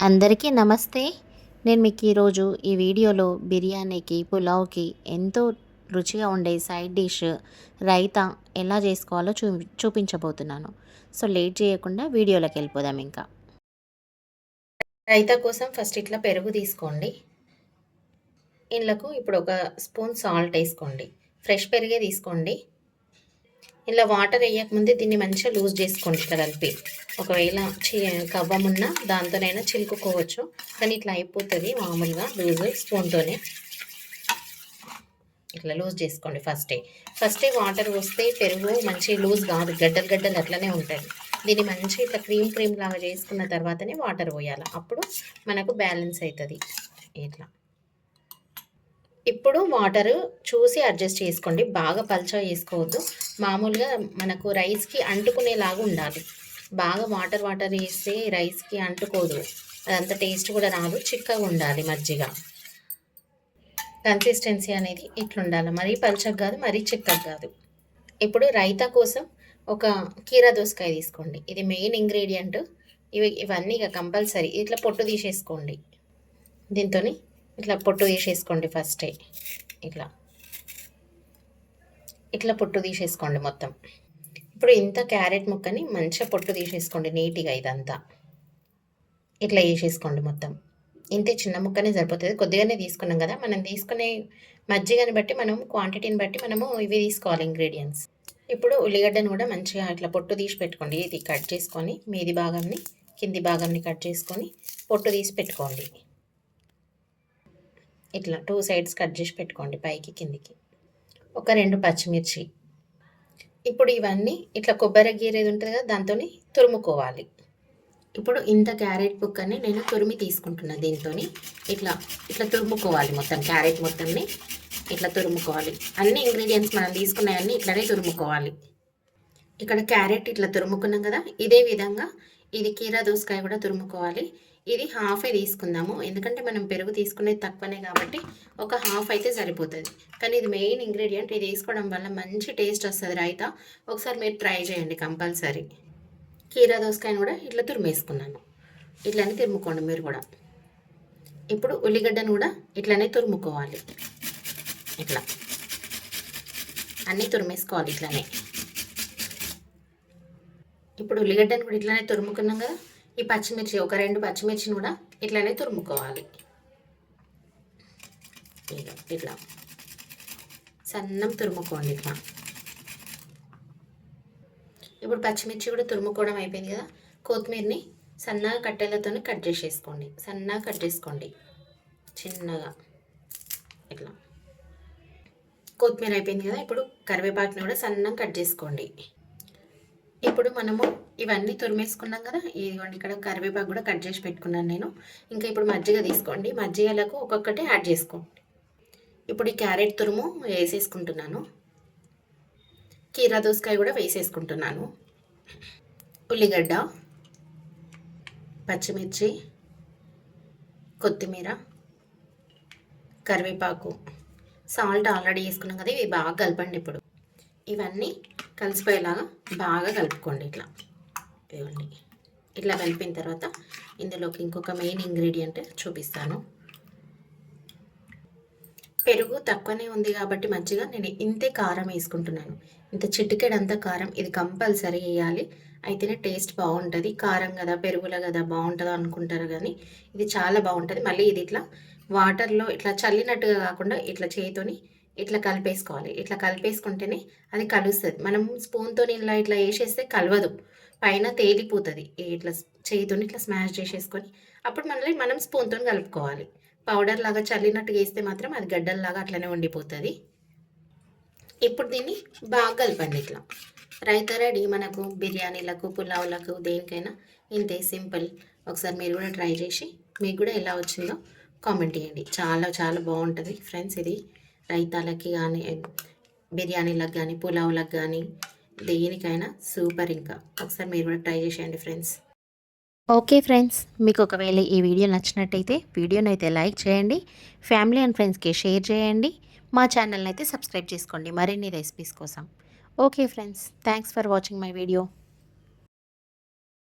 అందరికీ నమస్తే. నేను మీకు ఈరోజు ఈ వీడియోలో బిర్యానీకి, పులావ్‌కి ఎంతో రుచిగా ఉండే సైడ్ డిష్ రైతా ఎలా చేసుకోవాలో చూపించబోతున్నాను. సో, లేట్ చేయకుండా వీడియోలోకి వెళ్ళిపోదాం ఇంకా. రైతా కోసం ఫస్ట్ ఇట్లా పెరుగు తీసుకోండి. ఇందులోకి ఇప్పుడు ఒక స్పూన్ సాల్ట్ వేసుకోండి. ఫ్రెష్ పెరుగే తీసుకోండి. ఇలా వాటర్ వేయకముందే దీన్ని మంచిగా లూజ్ చేసుకోండి ఇట్లా కలిపి. ఒకవేళ కవ్వమున్నా దాంతోనైనా చిలుకుకోవచ్చు, కానీ ఇట్లా అయిపోతుంది మామూలుగా లూజ్ స్పూన్తోనే. ఇట్లా లూజ్ చేసుకోండి ఫస్టే వాటర్ వస్తే పెరుగు మంచి లూజ్ కాదు, గడ్డలు గడ్డలు అట్లనే ఉంటుంది. దీన్ని మంచి ఇట్లా క్రీమ్ లాగా చేసుకున్న తర్వాతనే వాటర్ పోయాలి, అప్పుడు మనకు బ్యాలెన్స్ అవుతుంది. ఇట్లా ఇప్పుడు వాటర్ చూసి అడ్జస్ట్ చేసుకోండి, బాగా పల్చగా చేసుకోవద్దు. మామూలుగా మనకు రైస్కి అంటుకునేలాగా ఉండాలి. బాగా వాటర్ వేస్తే రైస్కి అంటుకోదు, అదంత టేస్ట్ కూడా రాదు. చిక్కగా ఉండాలి మజ్జిగ. కన్సిస్టెన్సీ అనేది ఇట్లుండాలి, మరీ పల్చగా కాదు, మరీ చిక్కగా కాదు. ఇప్పుడు రైతా కోసం ఒక కీరా దోసకాయ తీసుకోండి. ఇది మెయిన్ ఇంగ్రీడియంట్. ఇవన్నీ ఇక కంపల్సరీ. ఇట్లా పొట్టు తీసేసుకోండి. దీంతో ఇట్లా పొట్టు తీసేసుకోండి ఫస్టే. ఇట్లా పొట్టు తీసేసుకోండి మొత్తం. ఇప్పుడు ఇంత క్యారెట్ ముక్కని మంచిగా పొట్టు తీసేసుకోండి నీట్గా. ఇదంతా ఇట్లా వేసేసుకోండి మొత్తం. ఇంతే చిన్న ముక్కనే సరిపోతుంది, కొద్దిగానే తీసుకున్నాం కదా. మనం తీసుకునే మజ్జిగని బట్టి, మనం క్వాంటిటీని బట్టి మనము ఇవి తీసుకోవాలి ఇంగ్రీడియంట్స్. ఇప్పుడు ఉల్లిగడ్డను కూడా మంచిగా ఇట్లా పొట్టు తీసి పెట్టుకోండి. ఇది కట్ చేసుకొని మీది భాగంని కింది భాగంని కట్ చేసుకొని పొట్టు తీసి పెట్టుకోండి. ఇట్లా 2 సైడ్స్ కట్ చేసి పెట్టుకోండి, పైకి కిందికి. ఒక 2 పచ్చిమిర్చి. ఇప్పుడు ఇవన్నీ ఇట్లా కొబ్బరి గీరేది ఉంటుంది కదా, దాంతో తురుముకోవాలి. ఇప్పుడు ఇంత క్యారెట్ ముక్కని నేను తురిమి తీసుకుంటున్నాను. దీంతో ఇట్లా ఇట్లా తురుముకోవాలి మొత్తం. క్యారెట్ మొత్తంని ఇట్లా తురుముకోవాలి. అన్ని ఇంగ్రీడియంట్స్ మనం తీసుకున్నాయన్నీ ఇట్లనే తురుముకోవాలి. ఇక్కడ క్యారెట్ ఇట్లా తురుముకున్నాం కదా, ఇదే విధంగా ఇది కీరా దోసకాయ కూడా తురుముకోవాలి. ఇది హాఫే తీసుకుందాము, ఎందుకంటే మనం పెరుగు తీసుకునేది తక్కువనే కాబట్టి ఒక హాఫ్ అయితే సరిపోతుంది. కానీ ఇది మెయిన్ ఇంగ్రీడియంట్, ఇది వేసుకోవడం వల్ల మంచి టేస్ట్ వస్తుంది రైతా. ఒకసారి మీరు ట్రై చేయండి కంపల్సరీ. కీరా దోసకాయని కూడా ఇట్లా తురిమేసుకున్నాను. ఇట్లనే తురుముకోండి మీరు కూడా. ఇప్పుడు ఉల్లిగడ్డను కూడా ఇట్లనే తురుముకోవాలి. ఇట్లా అన్నీ తురిమేసుకోవాలి ఇట్లనే. ఇప్పుడు ఉల్లిగడ్డను కూడా ఇట్లనే తురుముకున్నాం కదా. ఈ పచ్చిమిర్చి ఒక 2 పచ్చిమిర్చిని కూడా ఇట్లనే తురుముకోవాలి. ఇట్లా సన్నం తురుముకోండి ఇట్లా. ఇప్పుడు పచ్చిమిర్చి కూడా తురుముకోవడం అయిపోయింది కదా. కొత్తిమీరని సన్నగా కట్టెలతో కట్ చేసేసుకోండి. సన్నగా కట్ చేసుకోండి చిన్నగా ఇట్లా. కొత్తిమీర అయిపోయింది కదా. ఇప్పుడు కరివేపాకుని కూడా సన్నగా కట్ చేసుకోండి. ఇప్పుడు మనము ఇవన్నీ తురిమేసుకున్నాం కదా. ఇదిగోండి ఇక్కడ కరివేపాకు కూడా కట్ చేసి పెట్టుకున్నాను నేను. ఇంకా ఇప్పుడు మజ్జిగ తీసుకోండి. మజ్జిగలకు ఒక్కొక్కటి యాడ్ చేసుకోండి. ఇప్పుడు ఈ క్యారెట్ తురుము వేసేసుకుంటున్నాను. కీరా దోసకాయ కూడా వేసేసుకుంటున్నాను. ఉల్లిగడ్డ, పచ్చిమిర్చి, కొత్తిమీర, కరివేపాకు, సాల్ట్ ఆల్రెడీ వేసుకున్నాం కదా. ఇవి బాగా కలపండి. ఇప్పుడు ఇవన్నీ కలిసిపోయేలాగా బాగా కలుపుకోండి. ఇవ్వండి. ఇట్లా కలిపిన తర్వాత ఇందులోకి ఇంకొక మెయిన్ ఇంగ్రీడియంట్ చూపిస్తాను. పెరుగు తక్కువనే ఉంది కాబట్టి మజ్జిగ నేను ఇంతే కారం వేసుకుంటున్నాను. ఇంత చిటికెడంతా కారం. ఇది కంపల్సరీ వేయాలి, అయితేనే టేస్ట్ బాగుంటుంది. కారం కదా, పెరుగుల కదా, బాగుంటుందో అనుకుంటారు, కానీ ఇది చాలా బాగుంటుంది. మళ్ళీ ఇది ఇట్లా వాటర్లో ఇట్లా చల్లినట్టుగా కాకుండా ఇట్లా చేతితోని ఇట్లా కలిపేసుకోవాలి. ఇట్లా కలిపేసుకుంటేనే అది కలుస్తుంది. మనం స్పూన్తో ఇట్లా వేసేస్తే కలవదు, పైన తేలిపోతుంది. ఇట్లా చేతితో ఇట్లా స్మాష్ చేసేసుకొని అప్పుడు మళ్ళీ మనం స్పూన్తో కలుపుకోవాలి. పౌడర్ లాగా చల్లినట్టుగా వేస్తే మాత్రం అది గడ్డల్లాగా అట్లనే ఉండిపోతుంది. ఇప్పుడు దీన్ని బాగా కలపండి. ఇట్లా రైతా రెడీ మనకు. బిర్యానీలకు, పులావులకు, దేనికైనా ఇంతే సింపుల్. ఒకసారి మీరు కూడా ట్రై చేసి మీకు కూడా ఎలా వచ్చిందో కామెంట్ చేయండి. చాలా చాలా బాగుంటుంది ఫ్రెండ్స్. ఇది రైతాలకి కానీ, బిర్యానీలకు కానీ, పులావులకు కానీ, దేనికైనా సూపర్. ఇంకా ఒకసారి మీరు కూడా ట్రై చేసేయండి ఫ్రెండ్స్. ఓకే ఫ్రెండ్స్, మీకు ఒకవేళ ఈ వీడియో నచ్చినట్టయితే వీడియోని అయితే లైక్ చేయండి, ఫ్యామిలీ అండ్ ఫ్రెండ్స్కి షేర్ చేయండి, మా ఛానల్ని అయితే సబ్స్క్రైబ్ చేసుకోండి మరిన్ని రెసిపీస్ కోసం. Okay friends, thanks for watching my video.